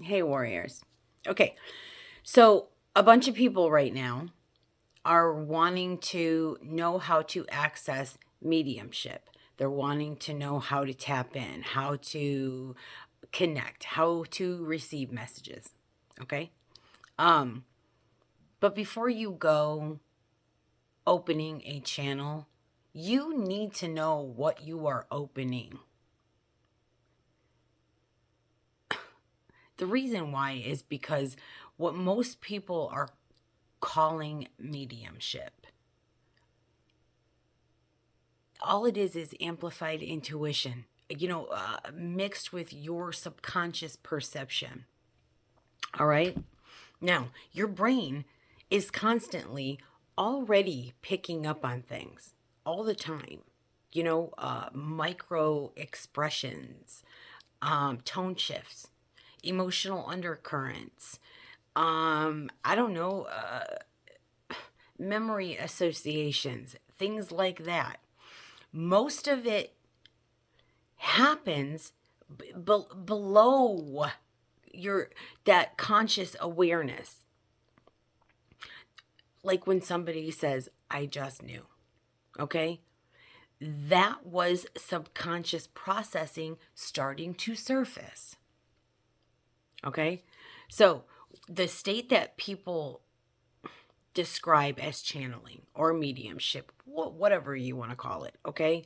Hey, warriors. Okay, so a bunch of people right now are wanting to know how to access mediumship. They're wanting to know how to tap in, how to connect, how to receive messages. Okay? Um, but before you go opening a channel, you need to know what you are opening. The reason why is because what most people are calling mediumship, all it is amplified intuition, mixed with your subconscious perception. All right. Now, your brain is constantly already picking up on things all the time. Micro expressions, tone shifts, emotional undercurrents. I don't know, memory associations, things like that. Most of it happens below your that conscious awareness, like when somebody says I just knew. Okay, that was subconscious processing starting to surface. Okay, so the state that people describe as channeling or mediumship, whatever you want to call it, okay,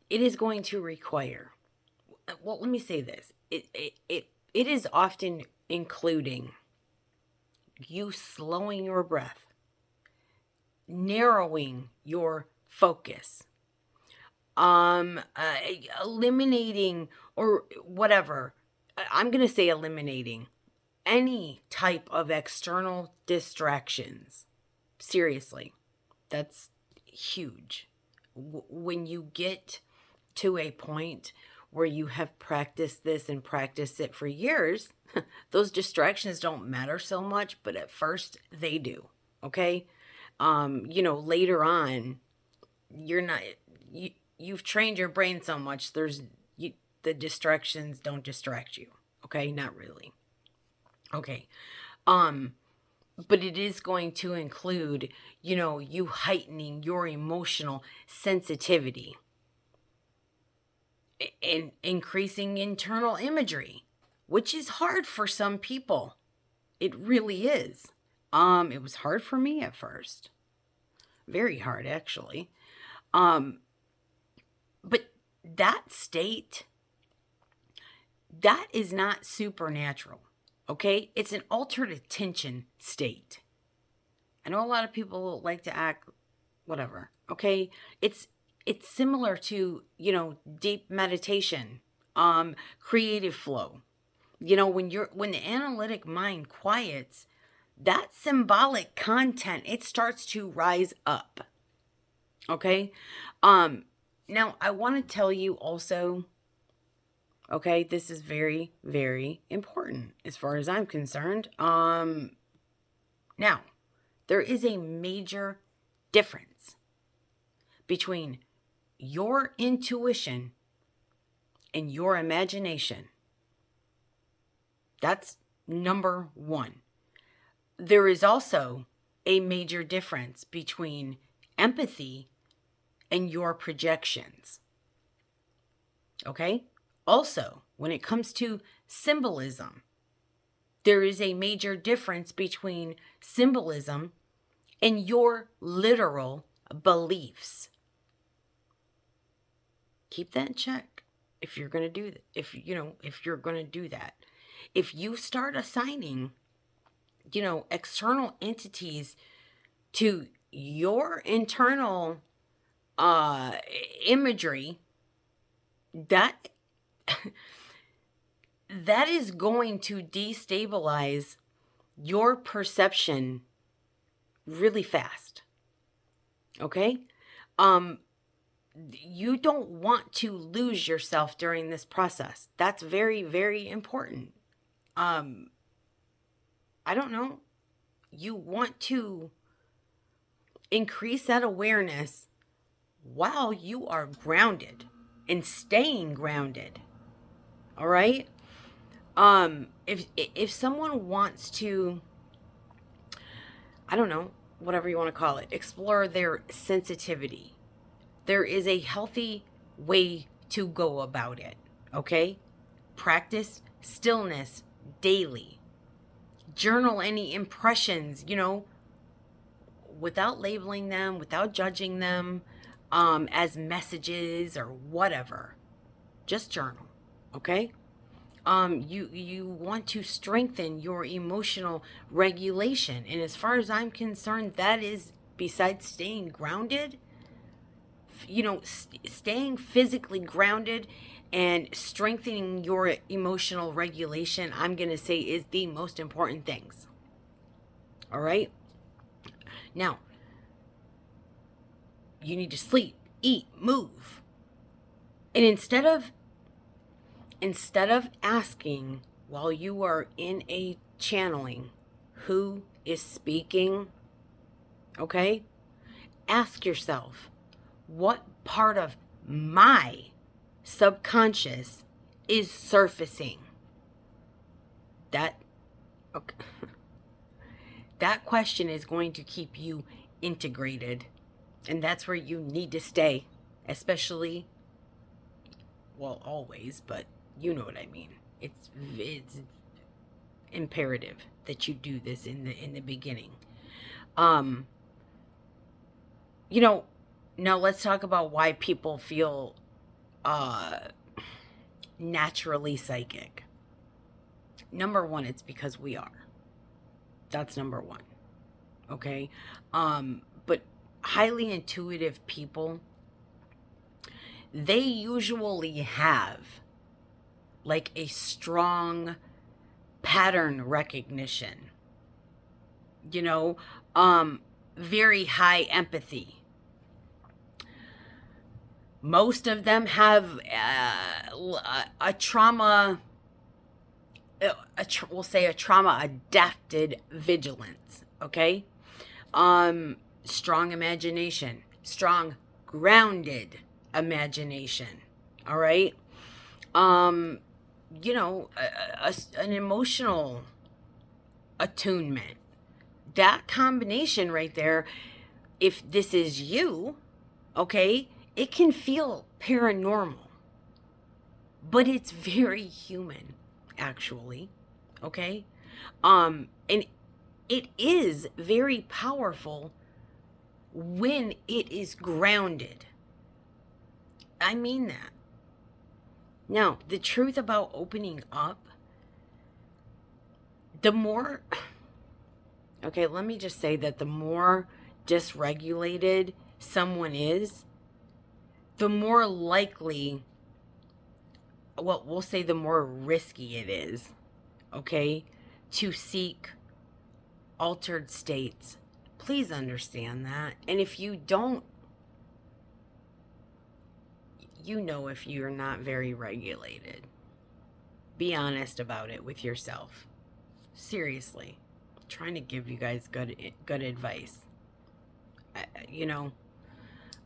it is going to require, well, let me say this, it is often including you slowing your breath, narrowing your focus, uh, eliminating or whatever. I'm going to say eliminating any type of external distractions. Seriously, that's huge. When you get to a point where you have practiced this and practiced it for years, those distractions don't matter so much, but at first they do. Okay? Later on, you're not you've trained your brain so much, the distractions don't distract you. Okay? Not really. Okay. Um but it is going to include, you heightening your emotional sensitivity and increasing internal imagery, which is hard for some people. It really is. It was hard for me at first. Very hard, actually. Um, but that state, that is not supernatural. Okay? It's an altered attention state. I know a lot of people like to act whatever. Okay? It's similar to, deep meditation, creative flow. When the analytic mind quiets, that symbolic content, it starts to rise up. Okay? Now I want to tell you also, okay, this is very, very important as far as I'm concerned. Now, there is a major difference between your intuition and your imagination. That's number one. There is also a major difference between empathy and your projections. Okay? Also, when it comes to symbolism, there is a major difference between symbolism and your literal beliefs. Keep that in check if you're going to do that. If you're going to do that. If you start assigning, external entities to your internal imagery, that that is going to destabilize your perception really fast. Okay? You don't want to lose yourself during this process. That's very, very important. I don't know. You want to increase that awareness while you are grounded and staying grounded. All right? If someone wants to, I don't know, whatever you want to call it, explore their sensitivity, there is a healthy way to go about it. Okay? Practice stillness daily. Journal any impressions, without labeling them, without judging them as messages or whatever. Just journal, okay? You want to strengthen your emotional regulation, and as far as I'm concerned, that is, besides staying grounded, staying physically grounded and strengthening your emotional regulation, I'm going to say, is the most important things. All right? Now, you need to sleep, eat, move. And instead of asking while you are in a channeling who is speaking, okay? Ask yourself, what part of my subconscious is surfacing? That question is going to keep you integrated, and that's where you need to stay, especially, well, always, but you know what I mean. It's imperative that you do this in the beginning. Now let's talk about why people feel naturally psychic. Number one, it's because we are. That's number one. Okay? But highly intuitive people, they usually have like a strong pattern recognition. Very high empathy. Most of them have a trauma, we'll say a trauma adapted vigilance, okay? Strong imagination, strong grounded imagination, all right? An emotional attunement. That combination right there, if this is you, okay, it can feel paranormal, but it's very human, actually, okay? And it is very powerful when it is grounded. I mean that. Now, the truth about opening up, let me just say that the more dysregulated someone is, the more likely, well, we'll say the more risky it is, okay, to seek altered states. Please understand that. And if you don't, if you're not very regulated, be honest about it with yourself. Seriously. I'm trying to give you guys good advice.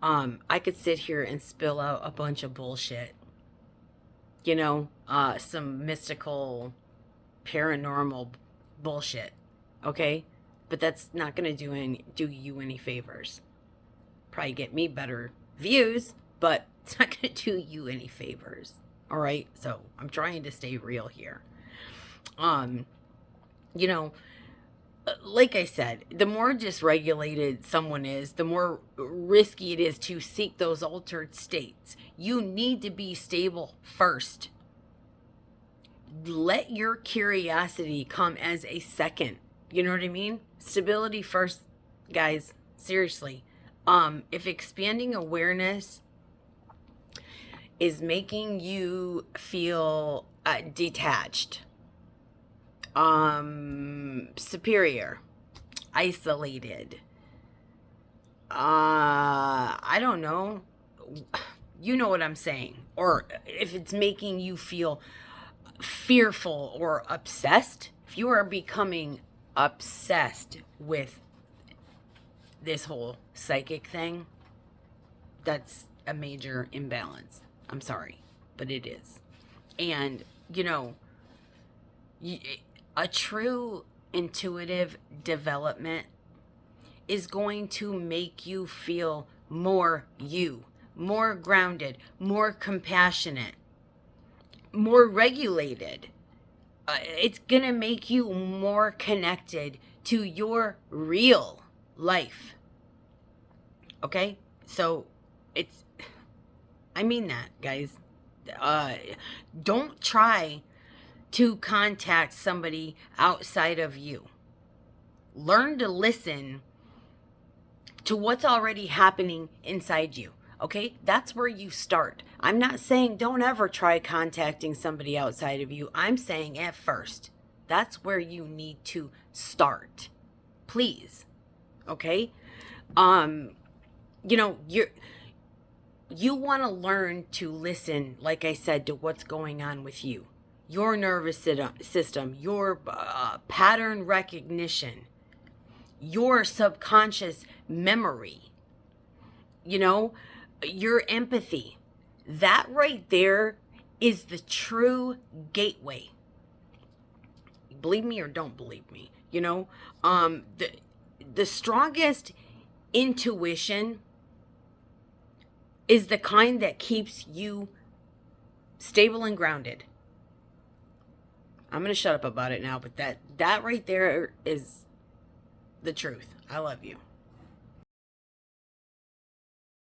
I could sit here and spill out a bunch of bullshit. Some mystical, paranormal bullshit. Okay? But that's not going to do you any favors. Probably get me better views, but it's not going to do you any favors. All right? So I'm trying to stay real here. Like I said, the more dysregulated someone is, the more risky it is to seek those altered states. You need to be stable first. Let your curiosity come as a second. You know what I mean? Stability first, guys. Seriously. If expanding awareness is making you feel detached, superior, isolated, I don't know, you know what I'm saying, or if it's making you feel fearful or obsessed, if you are becoming obsessed with this whole psychic thing, that's a major imbalance. I'm sorry, but it is. And A true intuitive development is going to make you feel more you, more grounded, more compassionate, more regulated. It's going to make you more connected to your real life. Okay? So I mean that, guys. Don't try to contact somebody outside of you. Learn to listen to what's already happening inside you. Okay? That's where you start. I'm not saying don't ever try contacting somebody outside of you. I'm saying at first. That's where you need to start. Please. Okay? You want to learn to listen, like I said, to what's going on with you. Your nervous system, your pattern recognition, your subconscious memory, your empathy. That right there is the true gateway. Believe me or don't believe me. The strongest intuition is the kind that keeps you stable and grounded. I'm going to shut up about it now, but that right there is the truth. I love you.